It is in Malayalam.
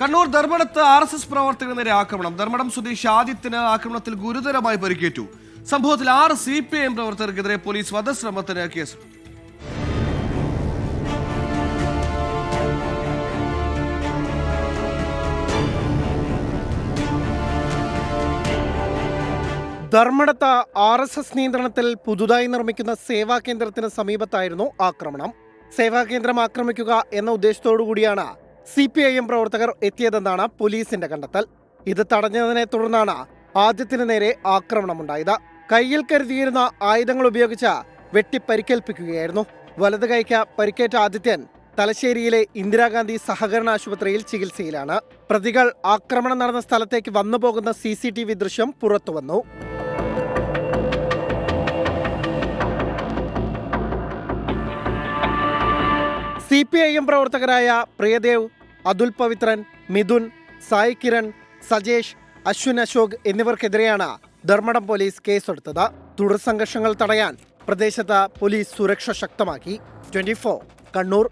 കണ്ണൂർ ധർമ്മടത്ത് RSS പ്രവർത്തകന് നേരെ ആക്രമണം. ധർമ്മടം സ്വദേശി ആദിത്യന് ആക്രമണത്തിൽ ഗുരുതരമായി പരിക്കേറ്റു. സംഭവത്തിൽ 6 CPIM പ്രവർത്തകർക്കെതിരെ പോലീസ് വധശ്രമത്തിന് കേസെടുത്തു. ധർമ്മടത്ത് RSS നിയന്ത്രണത്തിൽ പുതുതായി നിർമ്മിക്കുന്ന സേവാ കേന്ദ്രത്തിന് സമീപത്തായിരുന്നു ആക്രമണം. സേവാ കേന്ദ്രം ആക്രമിക്കുക എന്ന ഉദ്ദേശത്തോടു കൂടിയാണ് CPIM പ്രവർത്തകർ എത്തിയതെന്നാണ് പോലീസിന്റെ കണ്ടെത്തൽ. ഇത് തടഞ്ഞതിനെ തുടർന്നാണ് ആദ്യത്തിന് നേരെ ആക്രമണമുണ്ടായത്. കയ്യിൽ കരുതിയിരുന്ന ആയുധങ്ങൾ ഉപയോഗിച്ച് വെട്ടിപ്പരിക്കേൽപ്പിക്കുകയായിരുന്നു. വലത് കൈക്ക് പരിക്കേറ്റ ആദിത്യൻ തലശ്ശേരിയിലെ ഇന്ദിരാഗാന്ധി സഹകരണ ആശുപത്രിയിൽ ചികിത്സയിലാണ്. പ്രതികൾ ആക്രമണം നടന്ന സ്ഥലത്തേക്ക് വന്നുപോകുന്ന CCTV ദൃശ്യം പുറത്തുവന്നു. CPIM പ്രവർത്തകരായ പ്രിയദേവ്, അതുൽ പവിത്രൻ, മിഥുൻ, സായി കിരൺ, സജേഷ്, അശ്വിൻ അശോക് എന്നിവർക്കെതിരെയാണ് ധർമ്മടം പോലീസ് കേസെടുത്തത്. തുടർ സംഘർഷങ്ങൾ തടയാൻ പ്രദേശത്ത് പോലീസ് സുരക്ഷ ശക്തമാക്കി. 24 കണ്ണൂർ.